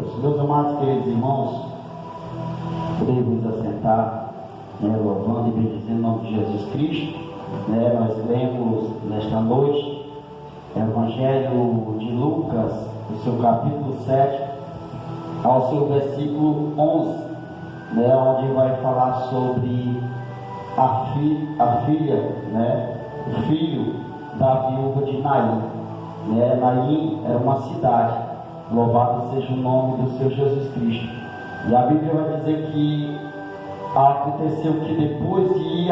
Deus. Meus amados queridos irmãos, podemos assentar, louvando e bendizendo o nome de Jesus Cristo. Nós lemos nesta noite o Evangelho de Lucas, no seu capítulo 7, ao seu versículo 11, onde vai falar sobre a filha, o filho da viúva de Naim. Naim era uma cidade, louvado seja o nome do Senhor Jesus Cristo. E a Bíblia vai dizer que aconteceu que depois de ir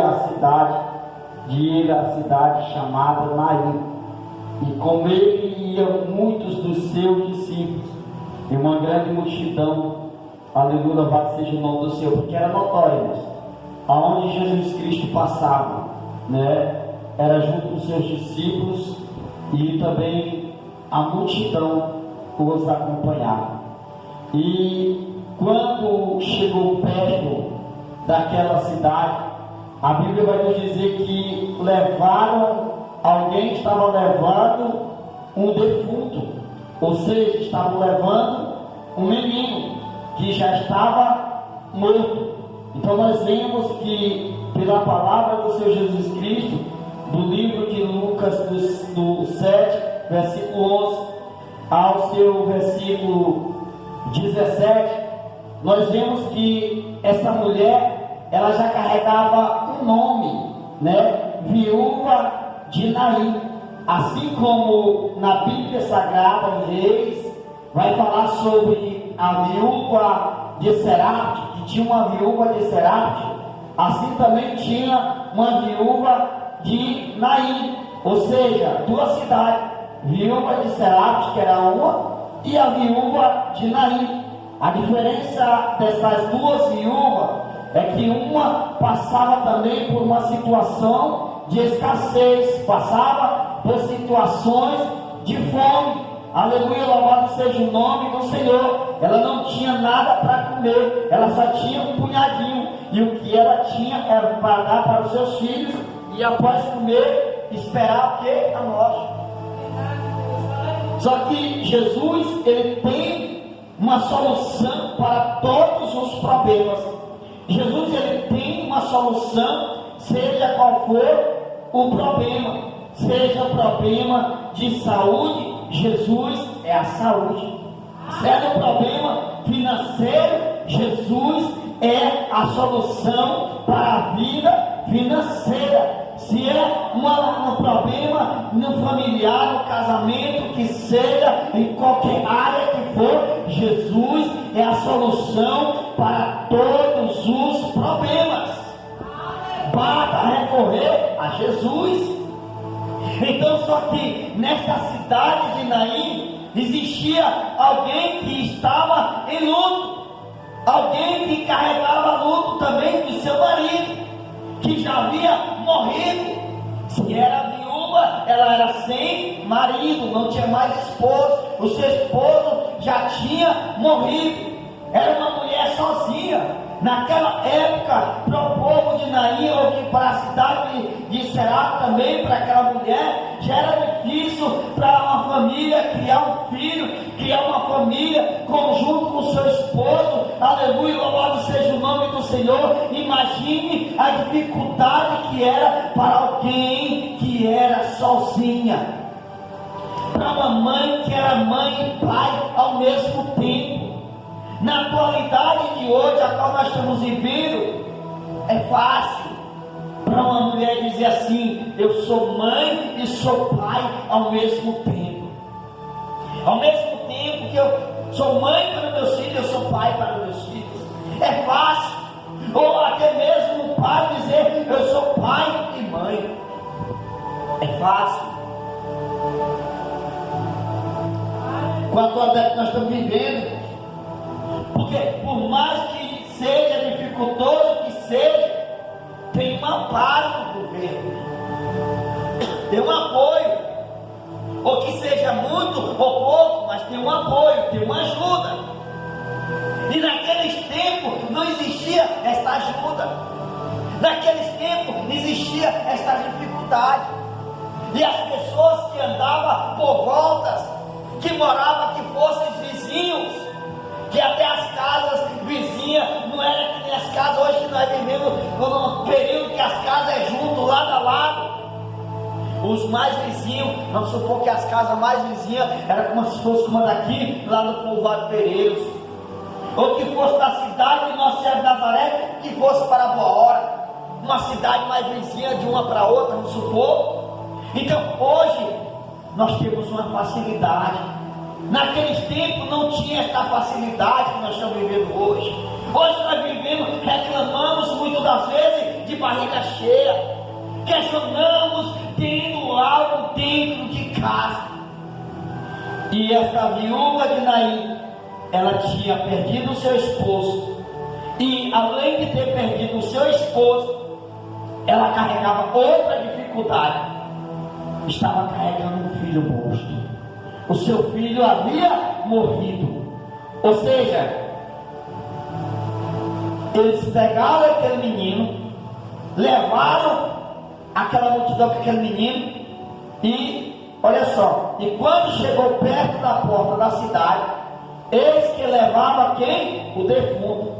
à cidade chamada Naim, e com ele iam muitos dos seus discípulos, e uma grande multidão, aleluia, louvado seja o nome do Senhor, porque era notório, aonde Jesus Cristo passava, era junto com os seus discípulos, e também a multidão os acompanhava. E quando chegou perto daquela cidade, a Bíblia vai nos dizer que alguém estava levando um defunto, ou seja, estavam levando um menino que já estava morto. Então nós vemos que pela palavra do Senhor Jesus Cristo, do livro de Lucas, do 7, versículo 11 ao seu versículo 17, nós vemos que essa mulher, ela já carregava um nome, viúva de Naim. Assim como na Bíblia Sagrada de Reis vai falar sobre a viúva de Serapte, que tinha uma viúva de Serapte, assim também tinha uma viúva de Naim, ou seja, duas cidades, viúva de Serapte, que era uma, e a viúva de Naim. A diferença dessas duas viúvas é que uma passava também por uma situação de escassez, passava por situações de fome. Aleluia, louvado seja o nome do Senhor. Ela não tinha nada para comer, ela só tinha um punhadinho, e o que ela tinha era para dar para os seus filhos, e após comer, esperar o que? A morte. Só que Jesus, ele tem uma solução para todos os problemas. Jesus, ele tem uma solução, seja qual for o problema, seja problema de saúde, Jesus é a saúde. Seja o problema financeiro, Jesus é a solução para a vida financeira. Se é um problema no familiar, no casamento, que seja em qualquer área que for, Jesus é a solução para todos os problemas. Basta recorrer a Jesus. Então, só que nesta cidade de Naim existia alguém que estava em luto, alguém que carregava luto também do seu marido, que já havia morrido. Se era viúva, ela era sem marido, não tinha mais esposo, o seu esposo já tinha morrido, era uma mulher sozinha. Naquela época, para o povo de Naim, ou que para a cidade de Será também, para aquela mulher, já era difícil para uma família criar um filho, criar uma família conjunto com o seu esposo. Aleluia, louvado seja o nome do Senhor. Imagine a dificuldade que era para alguém que era sozinha, para uma mãe que era mãe e pai ao mesmo tempo. Na atualidade de hoje, a qual nós estamos vivendo, é fácil para uma mulher dizer assim: eu sou mãe e sou pai ao mesmo tempo. Ao mesmo tempo que eu sou mãe para meus filhos, eu sou pai para meus filhos. É fácil. Ou até mesmo o pai dizer: eu sou pai e mãe. É fácil. Com a atualidade que nós estamos vivendo, porque por mais que seja dificultoso que seja, tem um amparo do governo, tem um apoio, ou que seja muito ou pouco, mas tem um apoio, tem uma ajuda. E naqueles tempos não existia esta ajuda, naqueles tempos não existia esta dificuldade, e as pessoas que andavam por voltas, que moravam, que fossem vizinhos, as casas é junto, lado a lado. Os mais vizinhos, vamos supor que as casas mais vizinhas era como se fosse uma daqui, lá no povoado Pereiros, ou que fosse da cidade de Nossa Senhora de Nazaré, que fosse para Boa Hora, uma cidade mais vizinha de uma para outra, vamos supor. Então hoje nós temos uma facilidade. Naqueles tempos não tinha esta facilidade que nós estamos vivendo hoje. Hoje nós vivemos, reclamamos muitas das vezes de barriga cheia, questionamos tendo algo dentro de casa. E esta viúva de Naim, ela tinha perdido o seu esposo, e além de ter perdido o seu esposo, ela carregava outra dificuldade. Estava carregando um filho monstro. O seu filho havia morrido. Ou seja, eles pegaram aquele menino, levaram aquela multidão com aquele menino, e olha só, e quando chegou perto da porta da cidade, eis que levava quem? O defunto,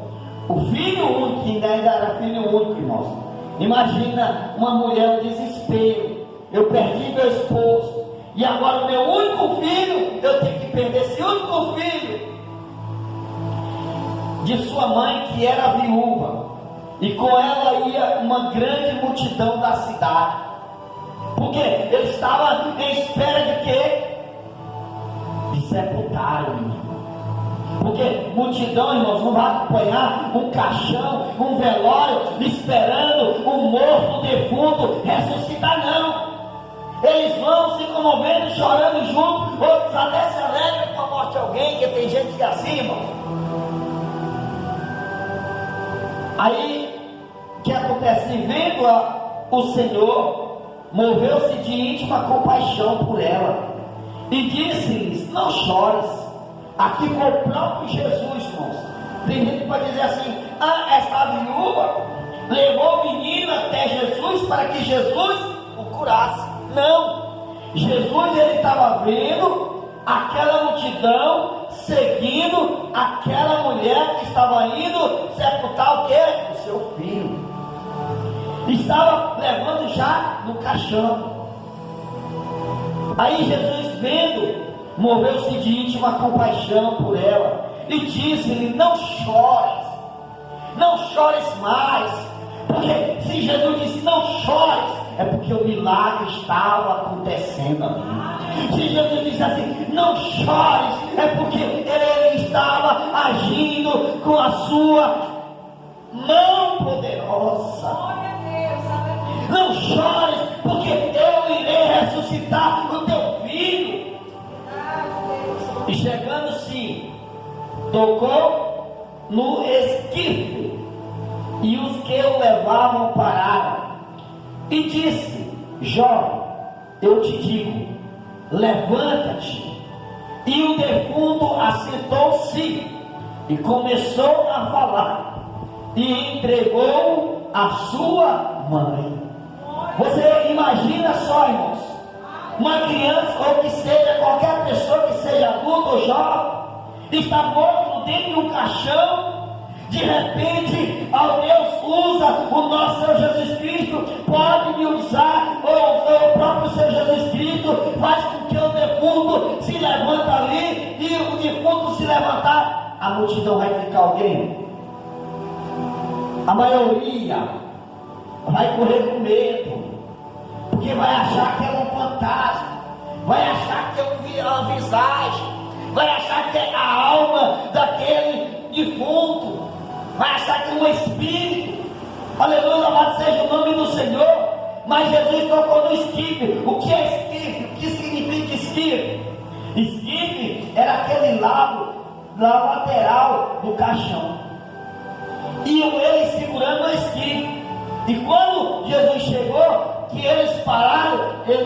o filho único, que ainda era filho único, irmãos. Imagina uma mulher no desespero: eu perdi meu esposo, e agora o meu único filho, eu tenho que perder esse único filho de sua mãe, que era viúva, e com ela ia uma grande multidão da cidade, porque ele estava em espera de quê? De sepultar o menino. Porque multidão, irmãos, não vai acompanhar um caixão, um velório, esperando um morto, um defunto ressuscitar, não. Eles vão se comovendo, chorando junto, outros até se alegram com a morte de alguém, que tem gente que é assim, irmão. Aí, o que acontece? Vendo o Senhor, moveu-se de íntima compaixão por ela, e disse-lhes: não chores. Aqui foi o próprio Jesus, irmãos. Tem gente que pode dizer assim: essa viúva levou o menino até Jesus para que Jesus o curasse. Não, Jesus, ele estava vendo aquela multidão seguindo aquela mulher que estava indo sepultar o quê? O seu filho. Estava levando já no caixão. Aí Jesus, vendo, moveu-se de íntima compaixão por ela e disse-lhe: não chores, não chores mais. Porque se Jesus disse não chores, é porque o milagre estava acontecendo ali. Se Jesus disse assim, não chores, é porque ele estava agindo com a sua mão poderosa. Não chores, porque eu irei ressuscitar o teu filho. E chegando-se, tocou no esquife, e os que o levavam pararam, e disse: jovem, eu te digo, levanta-te. E o defunto assentou-se e começou a falar, e entregou a sua mãe. Você imagina só, irmãos, uma criança, ou que seja qualquer pessoa que seja adulto ou jovem, está morto dentro de um caixão. De repente, ao Deus usa o nosso Senhor Jesus Cristo, pode me usar, ou o próprio Senhor Jesus Cristo faz com que o defunto se levanta ali, e o defunto se levantar, a multidão vai ficar alguém? A maioria vai correr com medo, porque vai achar que é um fantasma, vai achar que é uma visagem, vai achar que é a alma daquele defunto, vai achar que é um espírito. Aleluia, louvado seja o nome do Senhor. Mas Jesus tocou no esquife. O que é esquife? O que significa esquife? Esquife era aquele lado da lateral do caixão, e ele segurando o esquife. E quando Jesus chegou, que eles pararam,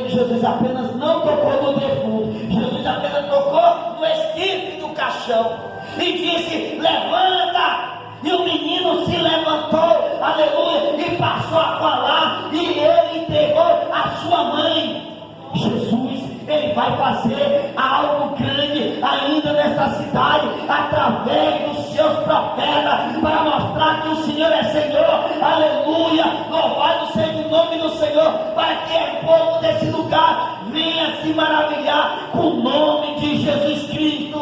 Jesus apenas não tocou no defunto, Jesus apenas tocou no esquife do caixão e disse: levanta. E o menino se levantou, aleluia, e passou a falar, e ele entregou a sua mãe. Jesus, ele vai fazer algo grande ainda nesta cidade, através dos seus profetas, para mostrar que o Senhor é Senhor. Aleluia, louvado qualquer povo desse lugar venha se maravilhar com o nome de Jesus Cristo.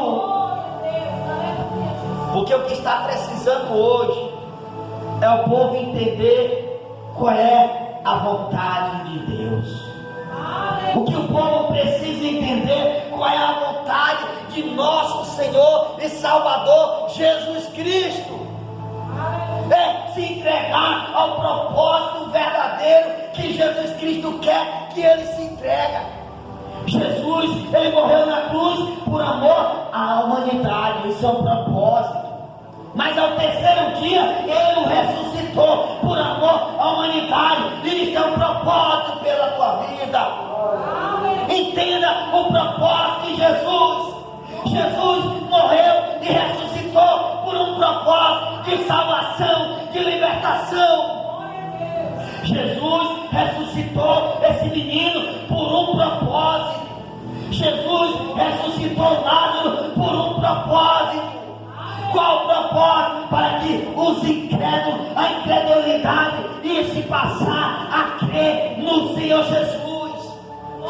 Porque o que está precisando hoje é o povo entender qual é a vontade de Deus. O que o povo precisa entender qual é a vontade de nosso Senhor e Salvador Jesus Cristo. É se entregar ao propósito verdadeiro que Jesus Cristo quer que ele se entregue. Jesus, ele morreu na cruz por amor à humanidade, isso é um propósito. Mas ao terceiro dia ele o ressuscitou por amor à humanidade, e isso é um propósito pela tua vida. Entenda o propósito de Jesus. Jesus morreu e ressuscitou por um propósito de salvação, de libertação. Jesus ressuscitou esse menino por um propósito. Jesus ressuscitou Lázaro por um propósito. Qual o propósito? Para que os incrédulos, a incredulidade ia se passar a crer no Senhor Jesus.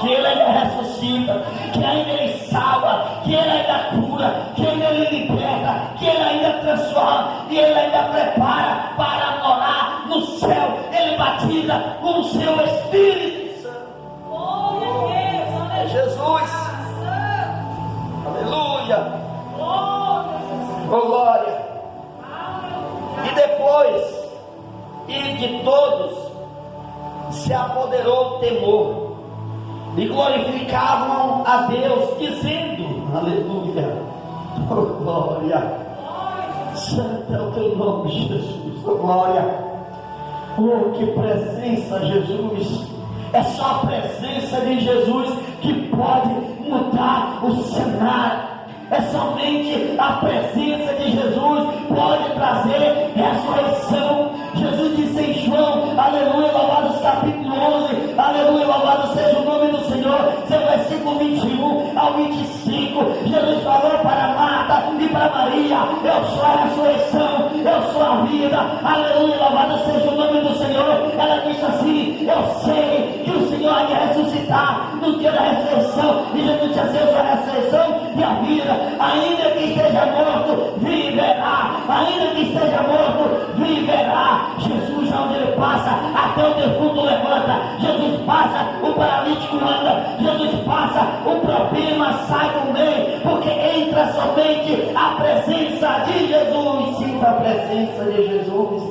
Que Ele ainda ressuscita, que ainda Ele salva, que Ele ainda cura, que ainda Ele liberta, que Ele ainda transforma, e Ele ainda prepara para morar no céu. Ele batiza com o seu Espírito Santo. É Jesus. Aleluia. Glória. E depois, e de todos se apoderou o temor, e glorificavam a Deus, dizendo: aleluia, oh glória, santo é o teu nome, Jesus, oh glória, oh que presença, Jesus. É só a presença de Jesus que pode mudar o cenário. É somente a presença de Jesus pode trazer ressurreição. Jesus disse em João, aleluia, louvado capítulo 11, aleluia, louvado seja o nome do Senhor, seu versículo 21 ao 25, Jesus falou para Marta e para Maria: eu sou a ressurreição, eu sou a vida, aleluia, louvado seja o nome do Senhor. Ela disse assim: eu sei que o Senhor há de ressuscitar no dia da ressurreição. E Jesus disse assim: eu sou a ressurreição e a vida. Ainda que esteja morto, viverá. Ainda que esteja morto, viverá. Jesus, onde ele passa, até o defunto levanta. Jesus passa, o paralítico anda. Jesus passa, o problema sai do meio, porque entra somente a presença de Jesus. Sinta a presença de Jesus.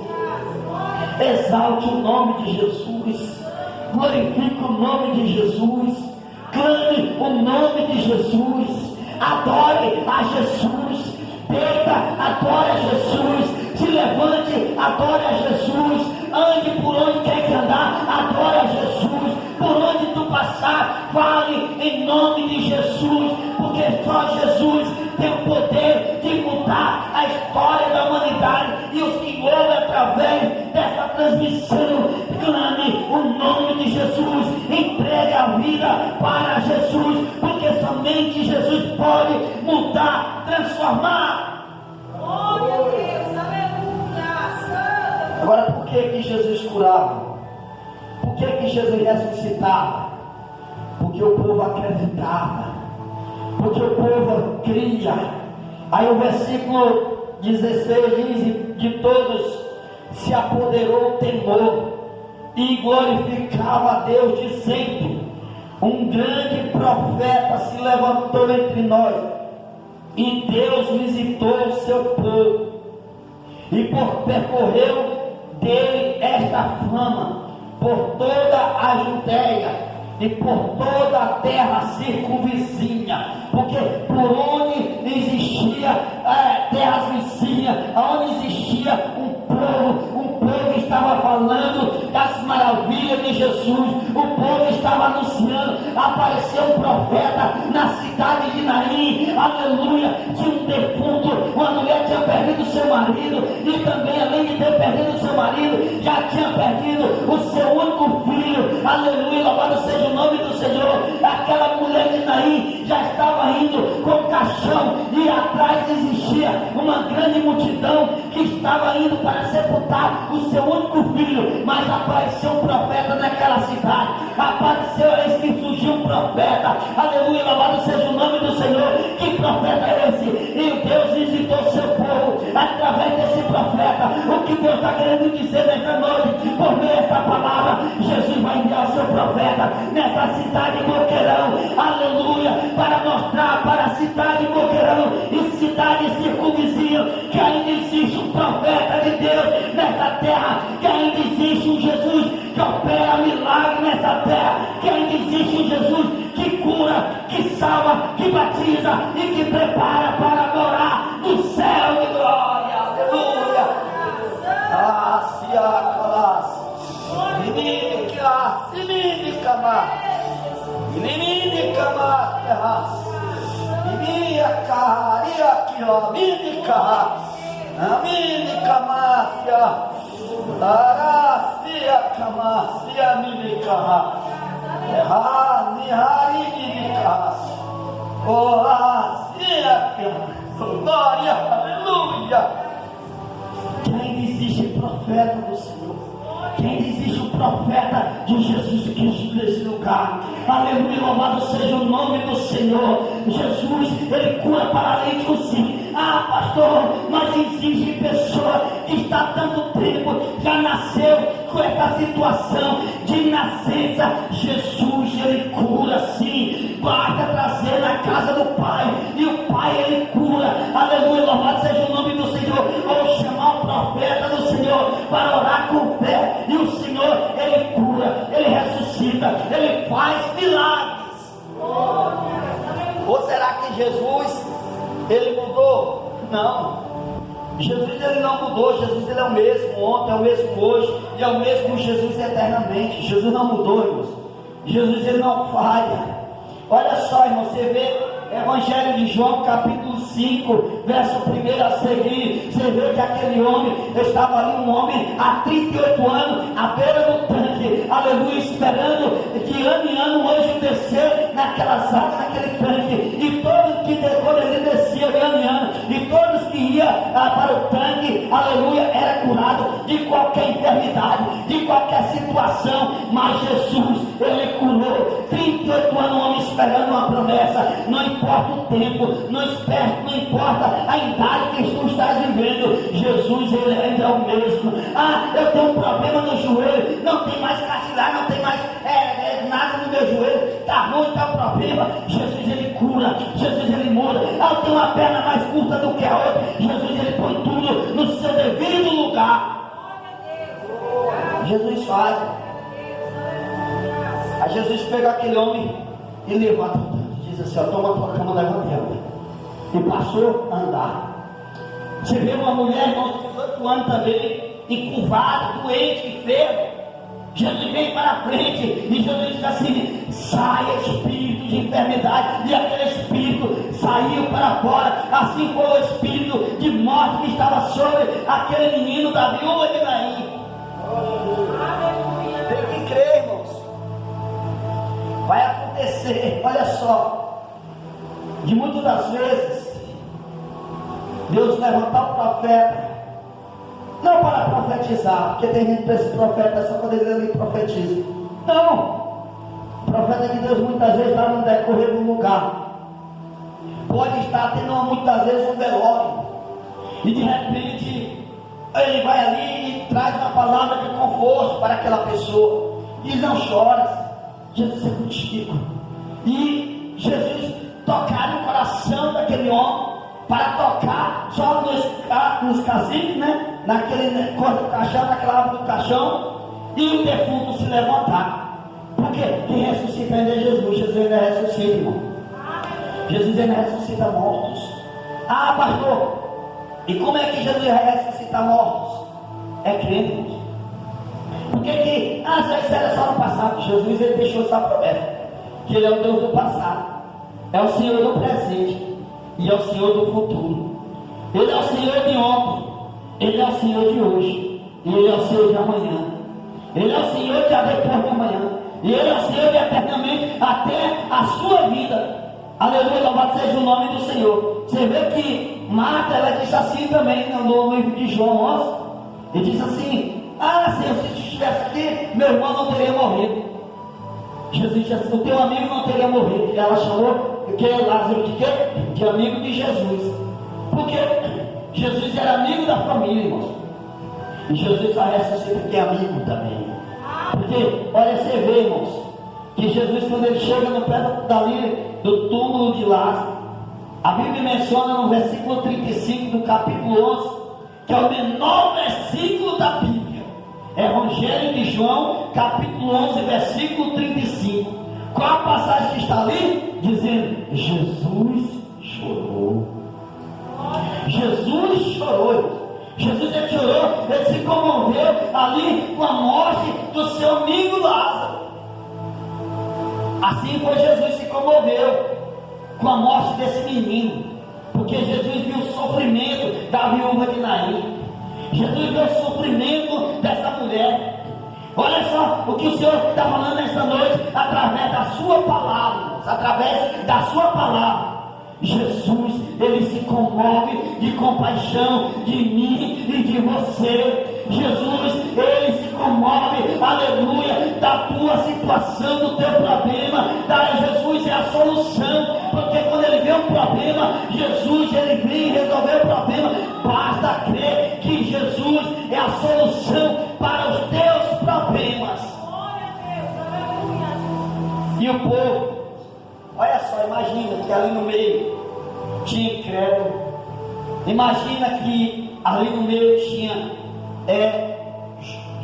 Exalte o nome de Jesus. Glorifique o nome de Jesus. Clame o nome de Jesus. Adore a Jesus. Deita, adore a Jesus. Se levante, adore a Jesus. Ande por onde quer que andar, adore a Jesus. Por onde tu passar, fale em nome de Jesus, porque só Jesus tem o poder de mudar a história da humanidade. E os que ouvem através dessa transmissão, clame o nome de Jesus, entregue a vida para Jesus, porque somente Jesus pode mudar, transformar. Glória a Deus, aleluia. Agora, por que Jesus curava? Por que Jesus ressuscitava? Porque o povo acreditava, porque o povo cria. Aí o versículo 16 diz: de todos se apoderou o temor, e glorificava a Deus, dizendo: um grande profeta se levantou entre nós, e Deus visitou o seu povo, e percorreu dele esta fama por toda a Judéia e por toda a terra circunvizinha, porque por onde existia terras vizinhas, onde existia um povo estava falando das maravilhas de Jesus, o povo estava anunciando. Apareceu um profeta na cidade de Naim, aleluia, de um defunto, uma mulher tinha perdido perdido o seu marido, e também, além de ter perdido o seu marido, já tinha perdido o seu único filho. Aleluia, louvado seja o nome do Senhor. Aquela mulher de Naim já estava indo com caixão, e atrás existia uma grande multidão que estava indo para sepultar o seu único filho. Mas apareceu um profeta naquela cidade, apareceu, eis que surgiu um profeta. Aleluia, louvado seja o nome do Senhor. Que profeta é esse? E Deus visitou o seu povo através desse profeta. O que Deus está querendo dizer nesta noite, por meio desta palavra, Jesus vai enviar o seu profeta nessa cidade de Boqueirão, aleluia, para mostrar para a cidade de Boqueirão e cidades circunvizinhas que ainda existe um profeta de Deus nessa terra, que ainda existe um Jesus que opera milagre nessa terra, que ainda existe um Jesus que cura, que salva, que batiza e que prepara para adorar no céu de glória. Aleluia. Glória, aleluia. Que ainda existe profeta do Senhor, que ainda existe um profeta de Jesus Cristo nesse lugar. Aleluia, louvado seja o nome do Senhor. Jesus, ele cura paralítico sim. Ah, pastor, mas existe pessoa que está há tanto tempo, já nasceu com essa situação de nascença. Jesus, ele cura sim. Basta trazer na casa do Pai, e o Pai, ele cura. Aleluia, louvado seja o nome do Senhor. Ou chamar o profeta do Senhor para orar com fé, e o Senhor, ele cura, ele ressuscita, ele faz milagres. Ou será que Jesus, ele mudou? Não. Jesus, ele não mudou. Jesus, ele é o mesmo ontem, é o mesmo hoje, e é o mesmo Jesus eternamente. Jesus não mudou, irmãos. Jesus, ele não falha. Olha só, irmão, você vê Evangelho de João, capítulo 5, verso 1 a seguir. Você vê que aquele homem, estava ali um homem há 38 anos, à beira do tanque, aleluia, esperando de ano em ano o anjo descer naquelas águas, naquele tanque. E todos que quando ele descia de ano em ano, e todos que iam para o tanque, aleluia, era curado de qualquer enfermidade, de qualquer situação. Mas Jesus, ele curou. 38 anos o homem esperando uma promessa. Não importa o tempo, não importa a idade que tu estás vivendo, Jesus, ele ainda é o mesmo. Ah, eu tenho um problema no joelho, não tem mais cartilagem, não tem mais nada no meu joelho, está ruim, está um problema. Jesus, ele cura, Jesus, ele muda. Ah, eu tenho uma perna mais curta do que a outra, Jesus, ele põe tudo no seu devido lugar. Jesus faz. Aí Jesus pega aquele homem e levanta, diz assim: ó, toma a tua cama, levanta ela. E passou a andar. Você vê uma mulher, irmãos, de 18 anos também, encurvada, doente, enferma. Jesus vem para a frente e Jesus diz assim: saia espírito de enfermidade. E aquele espírito saiu para fora. Assim foi o espírito de morte que estava sobre aquele menino da viúva de Naim. Tem que crer, irmãos. Vai acontecer. Olha só, de muitas das vezes Deus levantar o profeta não para profetizar, porque tem gente que pensa que profeta é só quando ele profetiza. Não, o profeta de Deus muitas vezes está no decorrer do lugar, pode estar tendo muitas vezes um velório, e de repente ele vai ali e traz uma palavra de conforto para aquela pessoa, e não chora, Jesus é contigo. E Jesus tocar no coração daquele homem, para tocar só nos casinhos, né? Naquele cor do caixão, naquela árvore do caixão, e o defunto se levantar. Porque quem ressuscita ainda é Jesus. Jesus ainda ressuscita, irmão. Jesus ainda ressuscita mortos. Ah, pastor, e como é que Jesus ressuscita mortos? É crendo, irmãos. Porque que, isso era só no passado. Jesus, ele deixou essa promessa, que ele é o Deus do passado, é o Senhor do presente e é o Senhor do futuro. Ele é o Senhor de ontem, Ele é o Senhor de hoje, e Ele é o Senhor de amanhã, Ele é o Senhor de depois de amanhã, e Ele é o Senhor de eternamente até a sua vida. Aleluia, louvado seja o nome do Senhor. Você vê que Marta, ela disse assim também no livro de João 11, ele diz assim: Senhor, se tu estivesse aqui, meu irmão não teria morrido. Jesus disse assim: o teu amigo não teria morrido. E ela chamou Lázaro de quê? De amigo de Jesus. Porque Jesus era amigo da família, irmãos. E Jesus só ressuscita que é amigo também. Porque, olha, você vê, irmãos, que Jesus, quando ele chega no pé do túmulo de Lázaro, a Bíblia menciona no versículo 35 do capítulo 11, que é o menor versículo da Bíblia. Evangelho de João, capítulo 11, versículo 35. Qual a passagem que está ali? Dizendo: Jesus chorou. Jesus chorou. Jesus, ele chorou, ele se comoveu ali com a morte do seu amigo Lázaro. Assim foi Jesus se comoveu com a morte desse menino, porque Jesus viu o sofrimento da viúva de Naim. Jesus viu o sofrimento dessa mulher. Olha só o que o Senhor está falando nesta noite, através da sua palavra, através da sua palavra. Jesus, ele se comove de compaixão de mim e de você. Jesus, ele se comove, aleluia, da tua situação, do teu problema. Jesus é a solução, porque quando ele vê um problema, Jesus, ele vem resolver o problema. Basta crer que Jesus é a solução para os teus problemas. E o povo, olha só, imagina que ali no meio tinha incrédulo. Imagina que ali no meio tinha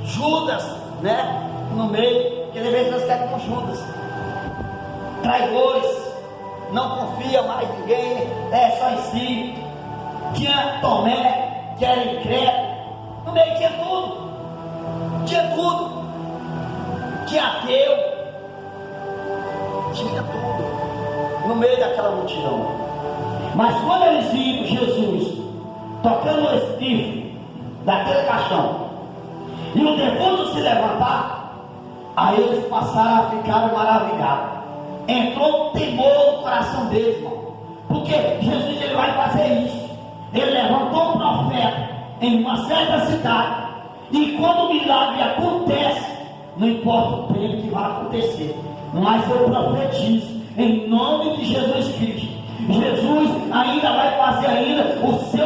Judas, né? No meio, que ele veio transfer com Judas, traidores, não confia mais em ninguém, só em si. Tinha Tomé, que era incrédulo. No meio tinha tudo. Tinha ateu, tinha tudo no meio daquela multidão. Mas quando eles viram Jesus tocando o estifo daquele caixão e o defunto se levantar, aí eles passaram a ficar maravilhados. Entrou temor no coração deles, irmão, porque Jesus, ele vai fazer isso. Ele levantou um profeta em uma certa cidade, e quando o milagre acontece, não importa o tempo que vai acontecer, mas eu profetizo em nome de Jesus Cristo, Jesus ainda vai fazer ainda o seu